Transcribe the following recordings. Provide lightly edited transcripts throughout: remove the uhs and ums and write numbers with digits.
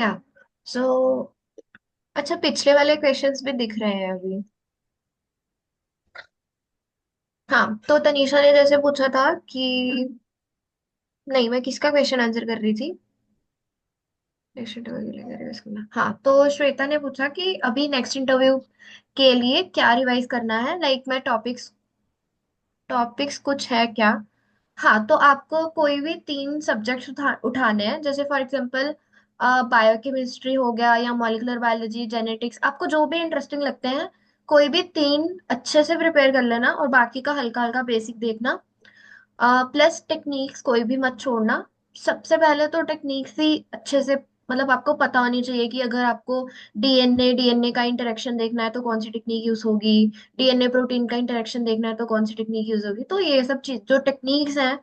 या सो अच्छा, पिछले वाले क्वेश्चंस भी दिख रहे हैं अभी। हाँ, तो तनीषा ने जैसे पूछा था कि नहीं, मैं किसका क्वेश्चन आंसर कर रही थी? हाँ, तो श्वेता ने पूछा कि अभी नेक्स्ट इंटरव्यू के लिए क्या रिवाइज करना है, लाइक मैं टॉपिक्स टॉपिक्स कुछ है क्या? हाँ, तो आपको कोई भी तीन सब्जेक्ट्स उठाने हैं, जैसे फॉर एग्जांपल बायोकेमिस्ट्री हो गया या मॉलिक्यूलर बायोलॉजी, जेनेटिक्स, आपको जो भी इंटरेस्टिंग लगते हैं, कोई भी तीन अच्छे से प्रिपेयर कर लेना और बाकी का हल्का हल्का बेसिक देखना। प्लस टेक्निक्स कोई भी मत छोड़ना। सबसे पहले तो टेक्निक्स ही अच्छे से, मतलब आपको पता होनी चाहिए कि अगर आपको डीएनए का इंटरेक्शन देखना है तो कौन सी टेक्निक यूज होगी, डीएनए प्रोटीन का इंटरेक्शन देखना है तो कौन सी टेक्निक यूज होगी। तो ये सब चीज जो टेक्निक्स हैं,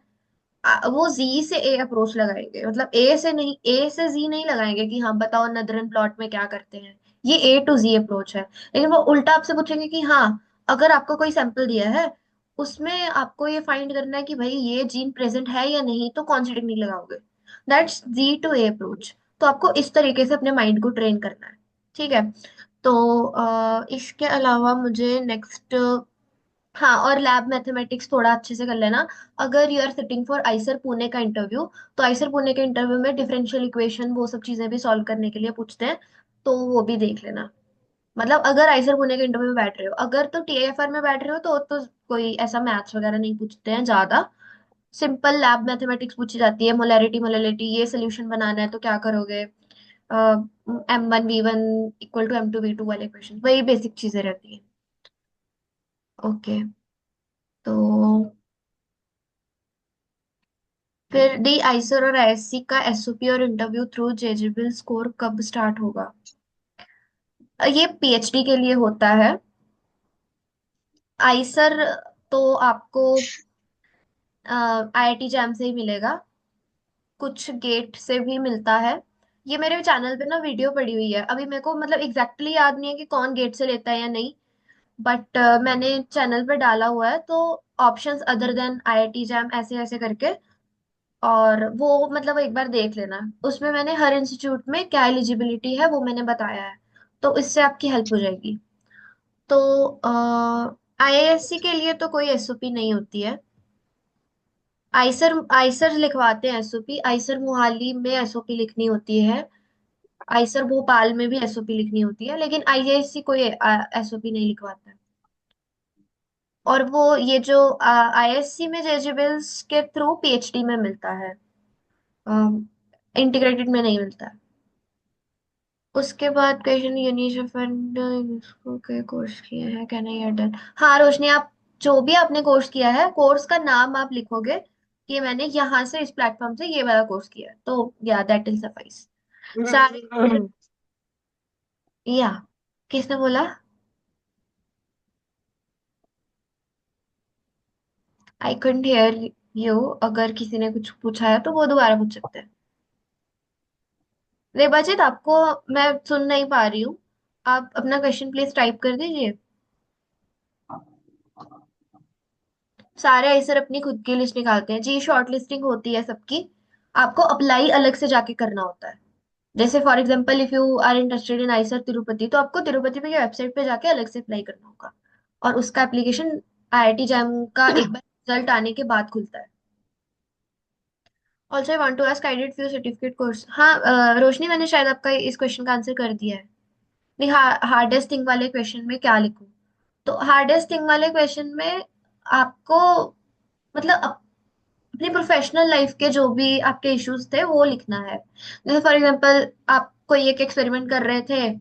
वो जी से ए अप्रोच लगाएंगे, मतलब ए से नहीं, ए से जी नहीं लगाएंगे कि हाँ बताओ नदरन प्लॉट में क्या करते हैं। ये ए टू जी अप्रोच है। लेकिन वो उल्टा आपसे पूछेंगे कि हाँ, अगर आपको कोई सैंपल दिया है, उसमें आपको ये फाइंड करना है कि भाई ये जीन प्रेजेंट है या नहीं, तो कौन सी टेक्निक लगाओगे। That's G to a approach. तो आपको इस तरीके से अपने माइंड को ट्रेन करना है। ठीक है। तो इसके अलावा मुझे नेक्स्ट, हाँ, और लैब मैथमेटिक्स थोड़ा अच्छे से कर लेना। अगर you are sitting for IISER Pune का इंटरव्यू, तो आइसर पुणे के इंटरव्यू में डिफरेंशियल इक्वेशन वो सब चीजें भी सॉल्व करने के लिए पूछते हैं, तो वो भी देख लेना। मतलब अगर आइसर पुणे के इंटरव्यू में बैठ रहे हो, अगर तो टीआईएफआर में बैठ रहे हो तो कोई ऐसा मैथ्स वगैरह नहीं पूछते हैं ज्यादा। सिंपल लैब मैथमेटिक्स पूछी जाती है, मोलैरिटी मोलैलिटी, ये सोल्यूशन बनाना है तो क्या करोगे, M1V1 = M2V2 वाले क्वेश्चन, वही बेसिक चीजें रहती हैं। ओके। तो फिर डी आइसर और आईएससी का एसओपी और इंटरव्यू थ्रू जेजेबल स्कोर कब स्टार्ट होगा? ये पीएचडी के लिए होता है। आइसर तो आपको आईआईटी जैम से ही मिलेगा, कुछ गेट से भी मिलता है। ये मेरे चैनल पे ना वीडियो पड़ी हुई है, अभी मेरे को मतलब एग्जैक्टली याद नहीं है कि कौन गेट से लेता है या नहीं, बट मैंने चैनल पे डाला हुआ है। तो options other than IIT jam ऐसे ऐसे करके, और वो मतलब एक बार देख लेना, उसमें मैंने हर इंस्टीट्यूट में क्या एलिजिबिलिटी है वो मैंने बताया है, तो इससे आपकी हेल्प हो जाएगी। तो आईएएससी के लिए तो कोई एसओपी नहीं होती है। आइसर आइसर लिखवाते हैं एसओपी, आइसर मोहाली में एसओपी लिखनी होती है, आइसर भोपाल में भी एसओपी लिखनी होती है, लेकिन आईआईएससी कोई एसओपी नहीं लिखवाता है। और वो ये जो आईएससी में जेजेबल्स के थ्रू पीएचडी में मिलता है, इंटीग्रेटेड में नहीं मिलता है। उसके बाद क्वेश्चन, यूनिश फंड इसको क्या कोर्स किया है, कैन आई डन? हाँ रोशनी, आप जो भी आपने कोर्स किया है, कोर्स का नाम आप लिखोगे कि मैंने यहाँ से इस प्लेटफॉर्म से ये वाला कोर्स किया है, तो या दैट विल सफाइस। सारे, या किसने बोला? आई couldn't हेयर यू। अगर किसी ने कुछ पूछा है तो वो दोबारा पूछ सकते हैं। देवाजित, आपको मैं सुन नहीं पा रही हूँ, आप अपना क्वेश्चन प्लीज टाइप कर दीजिए। सारे आइसर अपनी खुद की लिस्ट निकालते हैं जी, शॉर्ट लिस्टिंग होती है सबकी, आपको अप्लाई अलग से जाके करना होता है। जैसे for example if you are interested in IISER Tirupati, तो आपको तिरुपति पे वेबसाइट पे जाके अलग से अप्लाई करना होगा, और उसका एप्लीकेशन आईआईटी जैम का एक बार रिजल्ट आने के बाद खुलता है। Also I want to ask, I did few certificate course. हाँ रोशनी, मैंने शायद आपका इस क्वेश्चन का आंसर कर दिया है। नहीं, हार्डेस्ट थिंग वाले क्वेश्चन में क्या लिखूं? तो हार्डेस्ट थिंग वाले क्वेश्चन में आपको मतलब अपनी प्रोफेशनल लाइफ के जो भी आपके इश्यूज थे वो लिखना है। जैसे फॉर एग्जांपल आप कोई एक एक्सपेरिमेंट कर रहे थे,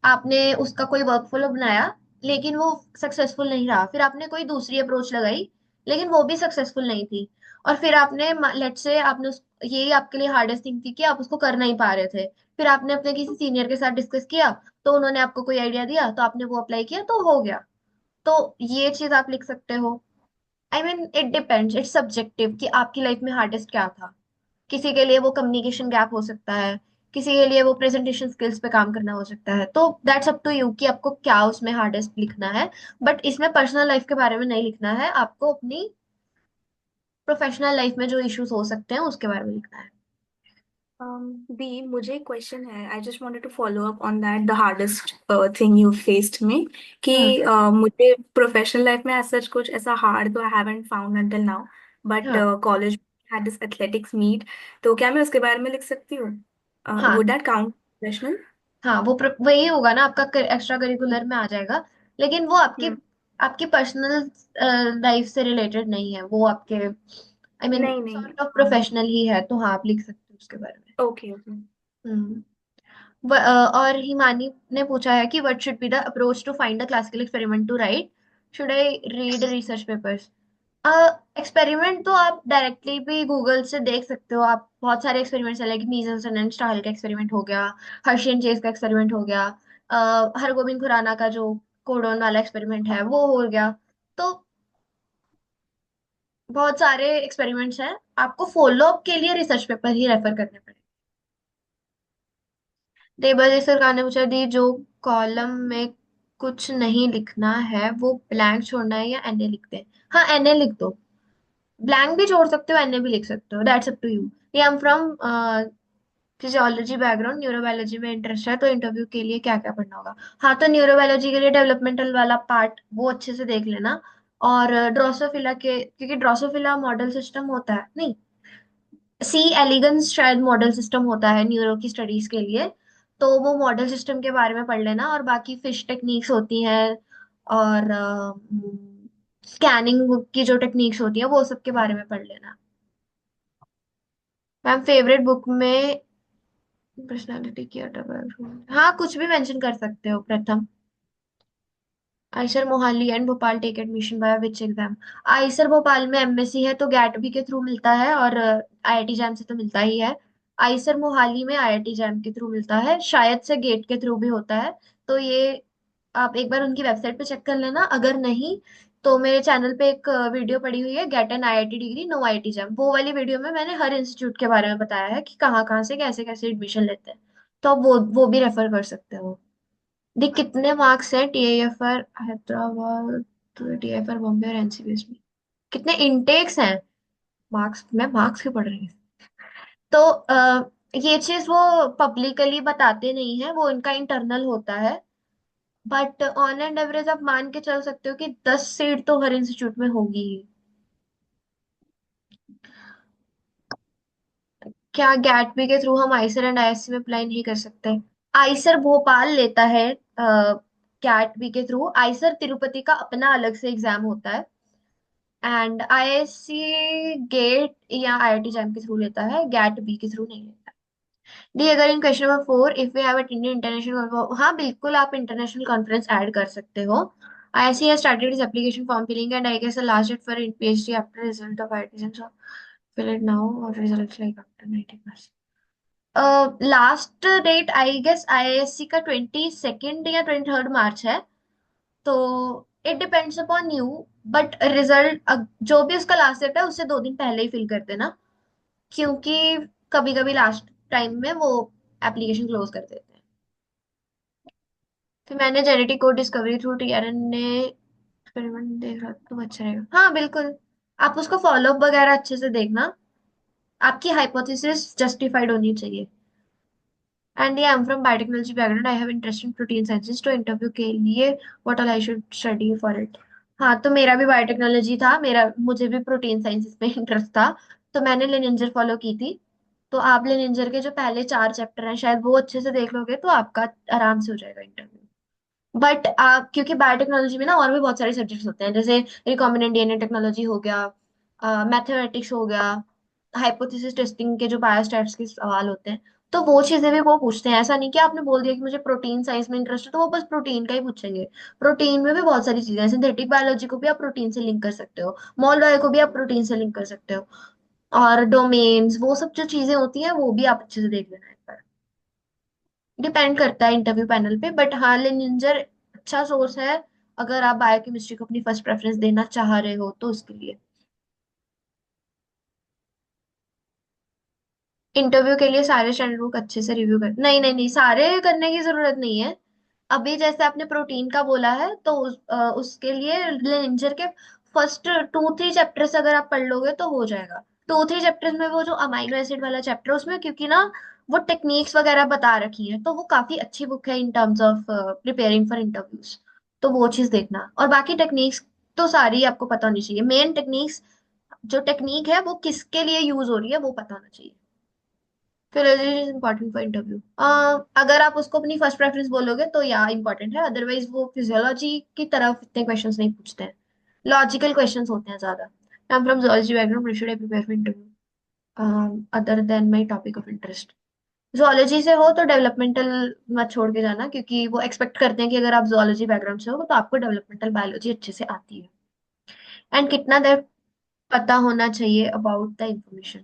आपने उसका कोई वर्क फ्लो बनाया, लेकिन वो सक्सेसफुल नहीं रहा, फिर आपने कोई दूसरी अप्रोच लगाई, लेकिन वो भी सक्सेसफुल नहीं थी, और फिर आपने लेट से आपने यही आपके लिए हार्डेस्ट थिंग थी कि आप उसको कर नहीं पा रहे थे, फिर आपने अपने किसी सीनियर के साथ डिस्कस किया, तो उन्होंने आपको कोई आइडिया दिया, तो आपने वो अप्लाई किया तो हो गया। तो ये चीज आप लिख सकते हो। I mean it depends, it's subjective कि आपकी लाइफ में हार्डेस्ट क्या था। किसी के लिए वो कम्युनिकेशन गैप हो सकता है, किसी के लिए वो प्रेजेंटेशन स्किल्स पे काम करना हो सकता है, तो दैट्स अप टू यू कि आपको क्या उसमें हार्डेस्ट लिखना है। बट इसमें पर्सनल लाइफ के बारे में नहीं लिखना है, आपको अपनी प्रोफेशनल लाइफ में जो इश्यूज हो सकते हैं उसके बारे में लिखना है। दी मुझे एक क्वेश्चन है। I just wanted to follow up on that, the hardest thing you faced में कि हम्म। मुझे प्रोफेशनल लाइफ में ऐसा कुछ ऐसा हार्ड तो I haven't found until now, but हाँ। College had this athletics meet, तो क्या मैं उसके बारे में लिख सकती हूँ? हाँ। Would that count professional? हाँ, वो वही होगा ना, आपका एक्स्ट्रा करिकुलर में आ जाएगा। लेकिन वो आपकी हम्म। आपकी पर्सनल लाइफ से रिलेटेड नहीं है, वो आपके आई मीन नहीं नहीं। सॉर्ट ऑफ प्रोफेशनल ही है, तो हाँ आप लिख सकते हो उसके बारे में। Okay okay. हम्म। और हिमानी ने पूछा है कि what should be the approach to find the classical experiment to write. Should I read research papers? Experiment तो आप डायरेक्टली भी गूगल से देख सकते हो। आप बहुत सारे एक्सपेरिमेंट्स हैं, लाइक मीजल्सन एंड स्टाइल का एक्सपेरिमेंट हो गया, हर्शी एंड चेज का एक्सपेरिमेंट हो गया, हरगोबिंद खुराना का जो कोडोन वाला एक्सपेरिमेंट है वो हो गया। तो बहुत सारे एक्सपेरिमेंट्स हैं, आपको फॉलो अप के लिए रिसर्च पेपर ही रेफर करने पड़ेंगे। देवजी सरकार ने पूछा, दी जो कॉलम में कुछ नहीं लिखना है वो ब्लैंक छोड़ना है या एनए लिखते हैं? हाँ, एनए लिख दो। ब्लैंक भी छोड़ सकते हो, एनए भी लिख सकते हो, दैट्स अप टू यू। ये I am from physiology background, neurobiology में इंटरेस्ट है, तो इंटरव्यू के लिए क्या क्या पढ़ना होगा? हाँ, तो न्यूरोबायोलॉजी के लिए डेवलपमेंटल वाला पार्ट वो अच्छे से देख लेना। और ड्रोसोफिला के, क्योंकि ड्रोसोफिला मॉडल सिस्टम होता है, नहीं, सी एलिगन्स शायद मॉडल सिस्टम होता है न्यूरो की स्टडीज के लिए। तो वो मॉडल सिस्टम के बारे में पढ़ लेना, और बाकी फिश टेक्निक्स होती हैं, और स्कैनिंग की जो टेक्निक्स होती है वो सब के बारे में पढ़ लेना। मैम फेवरेट बुक में पर्सनालिटी की ऑटोबायोग्राफी, हाँ कुछ भी मेंशन कर सकते हो। Pratham, IISER Mohali and Bhopal take admission by which exam? IISER Bhopal में एमएससी है तो गैट बी के थ्रू मिलता है, और आईआईटी जैम से तो मिलता ही है। आईसर मोहाली में आईआईटी जैम के थ्रू मिलता है, शायद से गेट के थ्रू भी होता है। तो ये आप एक बार उनकी वेबसाइट पे चेक कर लेना, अगर नहीं तो मेरे चैनल पे एक वीडियो पड़ी हुई है, get an IIT degree no IIT JAM, वो वाली वीडियो में मैंने हर इंस्टीट्यूट के बारे में बताया है कि कहाँ कहाँ से कैसे कैसे एडमिशन लेते हैं। तो आप वो भी रेफर कर सकते हो। दी कितने मार्क्स है टीआईएफआर हैदराबाद, टीआईएफआर बॉम्बे और एनसीबीएस में? कितने इनटेक्स हैं? मार्क्स, मैं मार्क्स क्यों पढ़ रही हूँ? तो ये चीज वो पब्लिकली बताते नहीं है, वो इनका इंटरनल होता है। बट ऑन एंड एवरेज आप मान के चल सकते हो कि 10 सीट तो हर इंस्टीट्यूट में होगी ही। क्या गैटबी के थ्रू हम आईसर एंड आईएससी में अप्लाई नहीं कर सकते? आईसर भोपाल लेता है गैटबी के थ्रू, आईसर तिरुपति का अपना अलग से एग्जाम होता है, एंड आईआईसी गेट या आईआईटी जैम के थ्रू लेता है, गैट बी के थ्रू नहीं लेता। डी, अगर in question number 4 if we have attended international, हाँ बिल्कुल आप इंटरनेशनल कॉन्फ्रेंस ऐड कर सकते हो। IIC has started is application form filling and I guess the last date for PhD after result of IIT, so fill it now और result like after 90%। Last date I guess IISc का 22 या 23 मार्च है। तो it depends upon you, but result जो भी उसका last date है उससे 2 दिन पहले ही फिल कर देना, क्योंकि कभी कभी लास्ट टाइम में वो एप्लीकेशन क्लोज कर देते हैं। फिर मैंने genetic code discovery through tRNA experiment देख रहा तो अच्छा रहेगा, हाँ बिल्कुल। आप उसको फॉलो अप वगैरह अच्छे से देखना, आपकी हाइपोथेसिस जस्टिफाइड होनी चाहिए। And I am from biotechnology background, I have interest in protein sciences, तो इंटरव्यू के लिए what all I should study for it? हाँ, तो मेरा भी बायोटेक्नोलॉजी था, मेरा मुझे भी प्रोटीन साइंसेज में इंटरेस्ट था, तो मैंने लिनिंजर फॉलो की थी। तो आप लिनिंजर के जो पहले 4 चैप्टर हैं शायद वो अच्छे से देख लोगे तो आपका आराम से हो जाएगा इंटरव्यू। बट आप, क्योंकि बायोटेक्नोलॉजी में ना और भी बहुत सारे सब्जेक्ट्स होते हैं, जैसे रिकॉम्बिनेंट डीएनए टेक्नोलॉजी हो गया, मैथमेटिक्स हो गया, हाइपोथेसिस टेस्टिंग के जो बायोस्टैट्स के सवाल होते हैं, तो वो चीजें भी वो पूछते हैं। ऐसा नहीं कि आपने बोल दिया कि मुझे प्रोटीन साइंस में इंटरेस्ट है तो वो बस प्रोटीन का ही पूछेंगे। प्रोटीन में भी बहुत सारी चीजें हैं, सिंथेटिक बायोलॉजी को भी आप प्रोटीन से लिंक कर सकते हो, मॉल बायो को भी आप प्रोटीन से लिंक कर सकते हो, और डोमेन्स वो सब जो चीजें होती हैं वो भी आप अच्छे से देख लेना एक बार। डिपेंड करता है इंटरव्यू पैनल पे, बट हाँ लिनिंजर अच्छा सोर्स है अगर आप बायोकेमिस्ट्री को अपनी फर्स्ट प्रेफरेंस देना चाह रहे हो तो उसके लिए। इंटरव्यू के लिए सारे स्टैंडर्ड बुक अच्छे से रिव्यू कर, नहीं नहीं नहीं, सारे करने की जरूरत नहीं है। अभी जैसे आपने प्रोटीन का बोला है तो उसके लिए लिनिंजर के फर्स्ट 2-3 चैप्टर्स अगर आप पढ़ लोगे तो हो जाएगा। 2-3 चैप्टर्स में वो जो अमाइनो एसिड वाला चैप्टर उसमें, क्योंकि ना वो टेक्निक्स वगैरह बता रखी है, तो वो काफी अच्छी बुक है in terms of preparing for interviews. तो वो चीज देखना, और बाकी टेक्निक्स तो सारी आपको पता होनी चाहिए। मेन टेक्निक्स, जो टेक्निक है वो किसके लिए यूज हो रही है वो पता होना चाहिए। Philology is important for interview. अगर आप उसको अपनी फर्स्ट प्रेफरेंस बोलोगे तो या इम्पोर्टेंट है, अदरवाइज वो फिजियोलॉजी की तरफ इतने क्वेश्चंस नहीं पूछते हैं, लॉजिकल क्वेश्चंस होते हैं ज्यादा। आई am from zoology background, should I prepare for interview other than my topic of interest? Zoology से हो तो डेवलपमेंटल मत छोड़ के जाना, क्योंकि वो एक्सपेक्ट करते हैं कि अगर आप जोलॉजी बैकग्राउंड से हो तो आपको डेवलपमेंटल बायोलॉजी अच्छे से आती है। एंड कितना देर पता होना चाहिए अबाउट द इंफॉर्मेशन?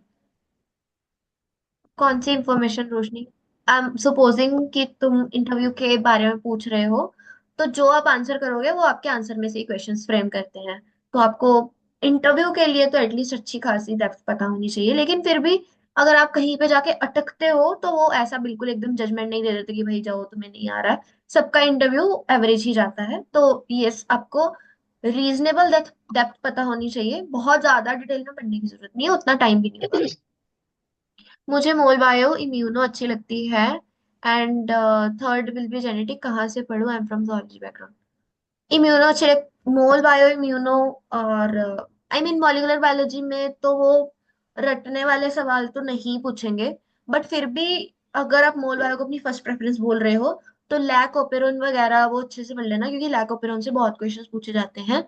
कौन सी information Roshni? I am supposing कि तुम इंटरव्यू के बारे में पूछ रहे हो, तो जो आप आंसर करोगे वो आपके आंसर में से ही क्वेश्चंस फ्रेम करते हैं। तो आपको इंटरव्यू के लिए तो एटलीस्ट अच्छी खासी डेप्थ पता होनी चाहिए, लेकिन फिर भी अगर आप कहीं पे जाके अटकते हो तो वो ऐसा बिल्कुल एकदम जजमेंट नहीं दे देते कि भाई जाओ तुम्हें नहीं आ रहा है। सबका इंटरव्यू एवरेज ही जाता है, तो यस आपको रीजनेबल डेप्थ डेप्थ पता होनी चाहिए। बहुत ज्यादा डिटेल में पढ़ने की जरूरत नहीं है, उतना टाइम भी नहीं है। मुझे मोल बायो इम्यूनो अच्छी लगती है। And third will be genetic. कहाँ से पढ़ूं? आई am from zoology background. Immuno अच्छे मोल बायो इम्यूनो। और आई मीन मॉलिक्यूलर बायोलॉजी में तो वो रटने वाले सवाल तो नहीं पूछेंगे, बट फिर भी अगर आप मोल बायो को अपनी फर्स्ट प्रेफरेंस बोल रहे हो तो लैक ओपेरोन वगैरह वो अच्छे से पढ़ लेना, क्योंकि लैक ओपेरोन से बहुत क्वेश्चंस पूछे जाते हैं।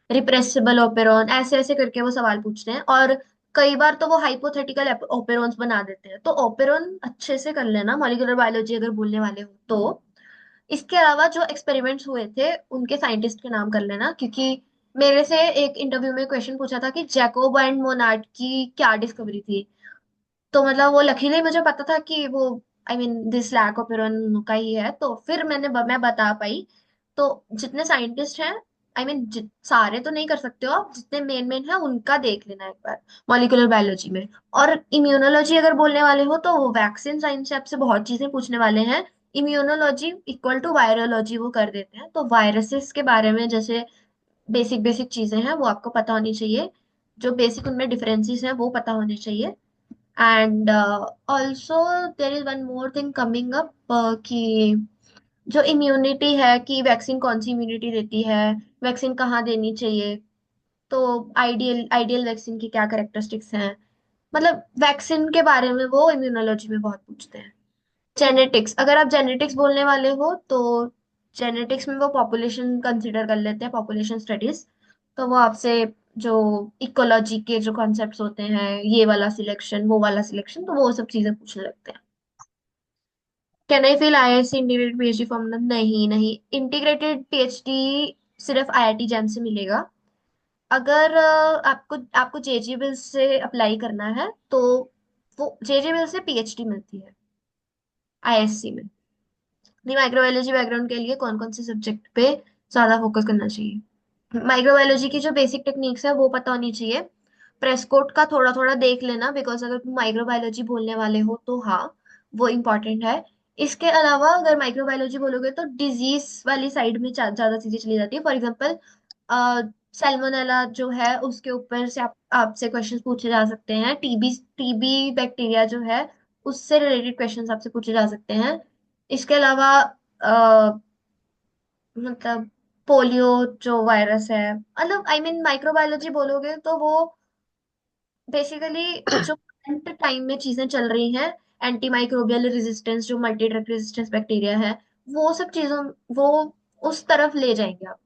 रिप्रेसिबल ओपेरॉन ऐसे ऐसे करके वो सवाल पूछते हैं, और कई बार तो वो हाइपोथेटिकल ओपेरॉन्स बना देते हैं, तो ओपेरॉन अच्छे से कर लेना मॉलिक्यूलर बायोलॉजी अगर बोलने वाले हो तो। इसके अलावा जो एक्सपेरिमेंट्स हुए थे उनके साइंटिस्ट के नाम कर लेना, क्योंकि मेरे से एक इंटरव्यू में क्वेश्चन पूछा था कि जैकोब एंड मोनार्ड की क्या डिस्कवरी थी। तो मतलब वो लकीली मुझे पता था कि वो I mean this lack of iron का ही है, तो फिर मैं बता पाई। तो जितने साइंटिस्ट हैं, आई मीन सारे तो नहीं कर सकते हो आप, जितने मेन मेन है उनका देख लेना एक बार मॉलिक्यूलर बायोलॉजी में। और इम्यूनोलॉजी अगर बोलने वाले हो तो वैक्सीन साइंस से आपसे बहुत चीजें पूछने वाले हैं। इम्यूनोलॉजी इक्वल टू वायरोलॉजी वो कर देते हैं, तो वायरसेस के बारे में जैसे बेसिक बेसिक चीजें हैं वो आपको पता होनी चाहिए। जो बेसिक उनमें डिफरेंसेस हैं वो पता होने चाहिए। And also there is one more thing coming up, कि जो इम्यूनिटी है, कि वैक्सीन कौन सी इम्यूनिटी देती है, वैक्सीन कहाँ देनी चाहिए, तो आइडियल आइडियल वैक्सीन की क्या करेक्टरिस्टिक्स हैं। मतलब वैक्सीन के बारे में वो इम्यूनोलॉजी में बहुत पूछते हैं। जेनेटिक्स, अगर आप जेनेटिक्स बोलने वाले हो तो जेनेटिक्स में वो पॉपुलेशन कंसिडर कर लेते हैं, पॉपुलेशन स्टडीज। तो वो आपसे जो इकोलॉजी के जो कॉन्सेप्ट्स होते हैं, ये वाला सिलेक्शन वो वाला सिलेक्शन, तो वो सब चीजें पूछने लगते हैं। Can I feel IISc integrated PhD formula? नहीं नहीं, इंटीग्रेटेड पीएचडी सिर्फ आईआईटी जैम से मिलेगा। अगर आपको आपको जेजेबील से अप्लाई करना है तो वो जेजेबील से पीएचडी मिलती है आईआईएससी में। माइक्रोबायोलॉजी बैकग्राउंड के लिए कौन कौन से सब्जेक्ट पे ज्यादा फोकस करना चाहिए? माइक्रोबायोलॉजी की जो बेसिक टेक्निक्स है वो पता होनी चाहिए। प्रेस्कोट का थोड़ा थोड़ा देख लेना, बिकॉज अगर तुम माइक्रोबायोलॉजी बोलने वाले हो तो हाँ वो इम्पोर्टेंट है। इसके अलावा अगर माइक्रोबायोलॉजी बोलोगे तो डिजीज वाली साइड में ज्यादा चीजें चली जाती है। फॉर एग्जाम्पल सैल्मोनेला जो है उसके ऊपर से आपसे क्वेश्चंस पूछे जा सकते हैं। टीबी टीबी बैक्टीरिया जो है उससे रिलेटेड क्वेश्चंस आपसे पूछे जा सकते हैं। इसके अलावा मतलब पोलियो जो वायरस है, मतलब आई मीन माइक्रोबायोलॉजी बोलोगे तो वो बेसिकली जो करंट टाइम में चीजें चल रही हैं, एंटी माइक्रोबियल रेजिस्टेंस, जो मल्टी ड्रग रेजिस्टेंस बैक्टीरिया है, वो सब चीजों वो उस तरफ ले जाएंगे आपको।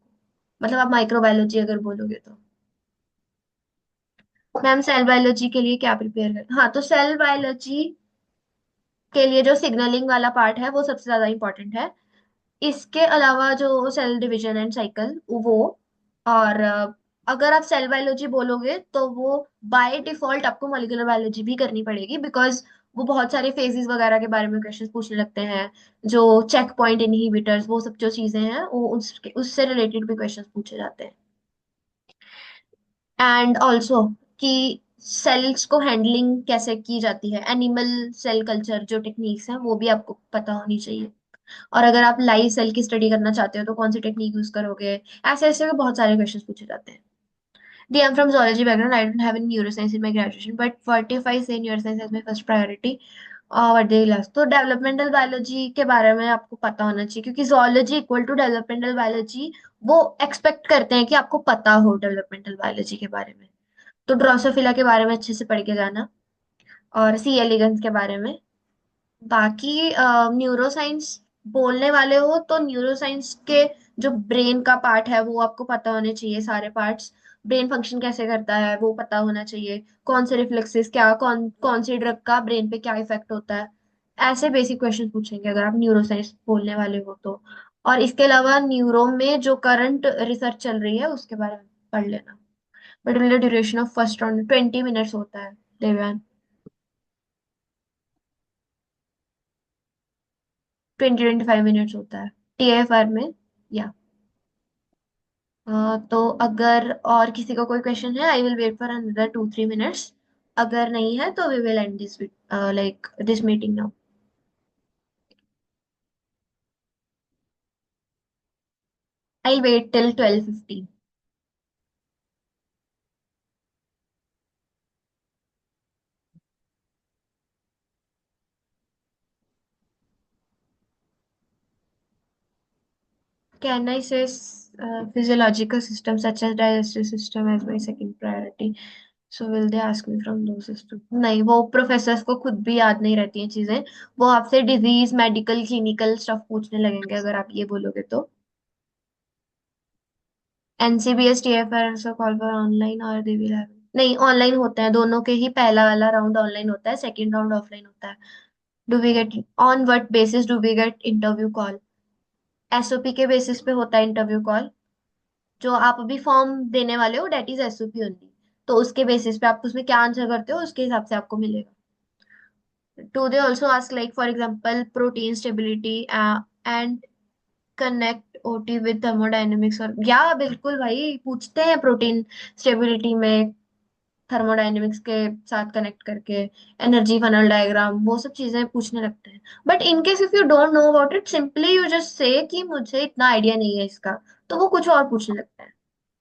मतलब आप माइक्रोबायोलॉजी अगर बोलोगे तो। मैम सेल बायोलॉजी के लिए क्या प्रिपेयर कर? हाँ, तो सेल बायोलॉजी के लिए जो सिग्नलिंग वाला पार्ट है वो सबसे ज्यादा इंपॉर्टेंट है। इसके अलावा जो सेल डिवीजन एंड साइकिल वो, और अगर आप सेल बायोलॉजी बोलोगे तो वो बाय डिफॉल्ट आपको मॉलिक्यूलर बायोलॉजी भी करनी पड़ेगी, बिकॉज वो बहुत सारे फेजेस वगैरह के बारे में क्वेश्चंस पूछने लगते हैं। जो चेक पॉइंट इनहिबिटर्स वो सब जो चीजें हैं वो उससे रिलेटेड भी क्वेश्चंस पूछे जाते हैं। एंड ऑल्सो कि सेल्स को हैंडलिंग कैसे की जाती है, एनिमल सेल कल्चर जो टेक्निक्स हैं वो भी आपको पता होनी चाहिए। और अगर आप लाइव सेल की स्टडी करना चाहते हो तो कौन सी टेक्निक यूज करोगे, ऐसे ऐसे बहुत सारे क्वेश्चंस पूछे जाते हैं। D I'm from zoology background. I don't have any neuroscience in my graduation. But what if I say neuroscience as my first priority? और दे क्लास तो डेवलपमेंटल बायोलॉजी के बारे में आपको पता होना चाहिए, क्योंकि zoology equal to developmental biology. वो एक्सपेक्ट करते हैं कि आपको पता हो डेवलपमेंटल बायोलॉजी के बारे में। तो ड्रोसोफिला के बारे में अच्छे से पढ़ के जाना, और सी एलिगन्स के बारे में। बाकी न्यूरो साइंस बोलने वाले हो तो न्यूरो साइंस के जो ब्रेन का पार्ट है वो आपको पता होने चाहिए, सारे पार्ट्स। ब्रेन फंक्शन कैसे करता है वो पता होना चाहिए। कौन से रिफ्लेक्सेस, क्या कौन कौन सी ड्रग का ब्रेन पे क्या इफेक्ट होता है। ऐसे बेसिक क्वेश्चन पूछेंगे अगर आप न्यूरो साइंस बोलने वाले हो तो। और इसके अलावा न्यूरो में जो करंट रिसर्च चल रही है उसके बारे में पढ़ लेना। Particular duration of first round 20 minutes होता है, देवयान। 20-25 मिनट्स होता है TFR में। या तो अगर और किसी का कोई क्वेश्चन है, I will wait for another 2-3 minutes. अगर नहीं है तो we will end this like this meeting now. I wait till 12:15। Can I say physiological system such as digestive system as my second priority? So will they ask me from those systems? नहीं, वो professors को खुद भी याद नहीं रहती हैं चीजें। वो आपसे डिजीज मेडिकल क्लिनिकल स्टफ पूछने लगेंगे अगर आप ये बोलोगे तो। एनसीबीएस टीएफआर से कॉल पर ऑनलाइन और दे विल हैव। नहीं, ऑनलाइन होते हैं दोनों के ही। पहला वाला राउंड ऑनलाइन होता है, सेकंड राउंड ऑफलाइन होता है। Do we get on what basis do we get interview call? SOP के बेसिस पे होता है इंटरव्यू कॉल। जो आप अभी फॉर्म देने वाले हो डेट इज एसओपी ओनली। तो उसके बेसिस पे आप उसमें क्या आंसर करते हो उसके हिसाब से आपको मिलेगा। Do they also ask like for example protein stability and connect OT with thermodynamics? और या बिल्कुल भाई पूछते हैं प्रोटीन स्टेबिलिटी में थर्मोडायनेमिक्स के साथ कनेक्ट करके। एनर्जी फनल डायग्राम वो सब चीजें पूछने लगते हैं। But in case if you don't know about it, simply you just say कि मुझे इतना आइडिया नहीं है इसका, तो वो कुछ और पूछने लगते हैं।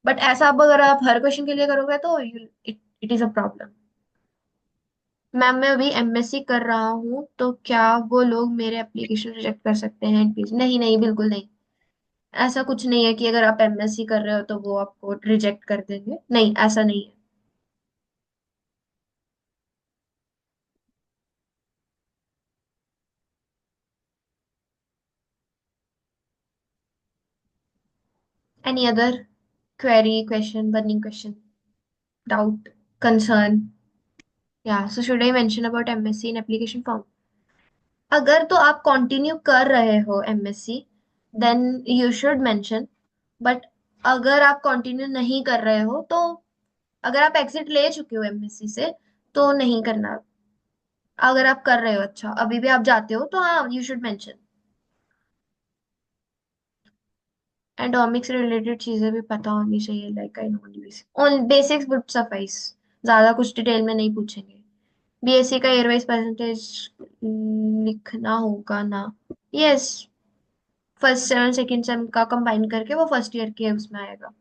बट ऐसा अब अगर आप हर क्वेश्चन के लिए करोगे तो it it is a problem. Ma'am मैं अभी एमएससी कर रहा हूँ, तो क्या वो लोग मेरे एप्लीकेशन रिजेक्ट कर सकते हैं प्लीज? नहीं नहीं, बिल्कुल नहीं। ऐसा कुछ नहीं है कि अगर आप एमएससी कर रहे हो तो वो आपको रिजेक्ट कर देंगे, नहीं ऐसा नहीं है। Any other query, question, burning question, doubt, concern? या so should I mention about MSc in application form? अगर तो आप कंटिन्यू कर रहे हो MSc then you should mention. But अगर आप कंटिन्यू नहीं कर रहे हो तो, अगर आप एग्जिट ले चुके हो एमएससी से तो नहीं करना। अगर आप कर रहे हो, अच्छा अभी भी आप जाते हो, तो हाँ यू शुड मेंशन। एंडोमिक्स से रिलेटेड चीजें भी पता होनी चाहिए, like I know basic basics would suffice. ज्यादा कुछ डिटेल में नहीं पूछेंगे। बीएससी का ईयर वाइज परसेंटेज लिखना होगा ना? Yes. First sem second same का कंबाइन करके वो फर्स्ट ईयर के उसमें आएगा।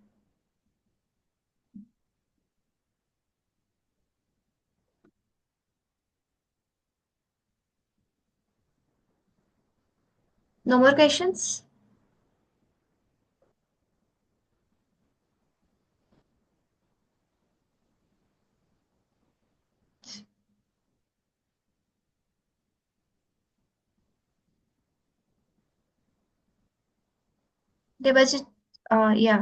No more questions? देबाजीत, या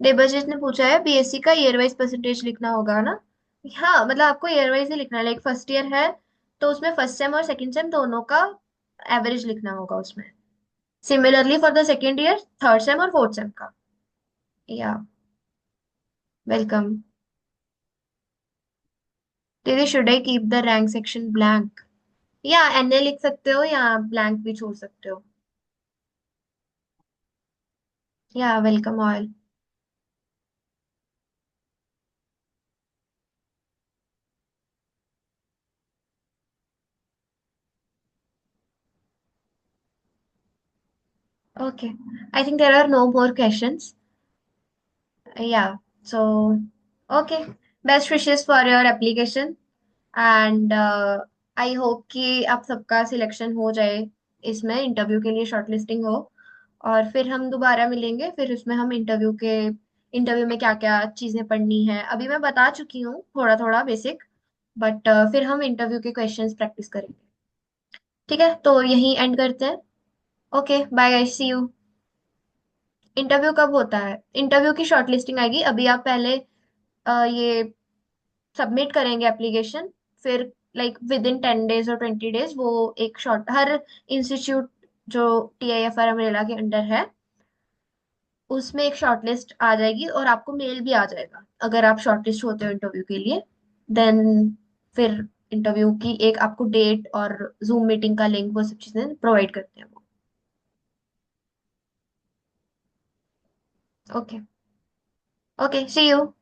देबाजीत ने पूछा है बीएससी का ईयर वाइज परसेंटेज लिखना होगा ना? हाँ, मतलब आपको ईयर वाइज ही लिखना है। लाइक फर्स्ट ईयर है तो उसमें फर्स्ट सेम और सेकंड सेम दोनों का एवरेज लिखना होगा उसमें। Similarly for the second year, third same और फोर्थ सेम का। या वेलकम। दीदी should I keep the rank section blank? या एनए लिख सकते हो या ब्लैंक भी छोड़ सकते हो। Yeah welcome all. Okay, I think there are no more questions. Yeah so okay, best wishes for your application, and I hope कि आप सबका सिलेक्शन हो जाए, इसमें इंटरव्यू के लिए शॉर्टलिस्टिंग हो, और फिर हम दोबारा मिलेंगे, फिर उसमें हम इंटरव्यू में क्या क्या चीजें पढ़नी है अभी मैं बता चुकी हूँ थोड़ा थोड़ा बेसिक, बट फिर हम इंटरव्यू के क्वेश्चंस प्रैक्टिस करेंगे। ठीक है, तो यहीं एंड करते हैं। Okay bye guys, see you. Interview कब होता है? इंटरव्यू की शॉर्टलिस्टिंग आएगी, अभी आप पहले ये सबमिट करेंगे एप्लीकेशन, फिर लाइक विद इन 10 डेज और 20 डेज वो एक शॉर्ट, हर इंस्टीट्यूट जो TIFR अम्ब्रेला के अंडर है उसमें एक शॉर्टलिस्ट आ जाएगी, और आपको मेल भी आ जाएगा अगर आप शॉर्टलिस्ट होते हो इंटरव्यू के लिए। देन फिर इंटरव्यू की एक आपको डेट और जूम मीटिंग का लिंक, वो सब चीजें प्रोवाइड करते हैं वो। ओके। Okay see you.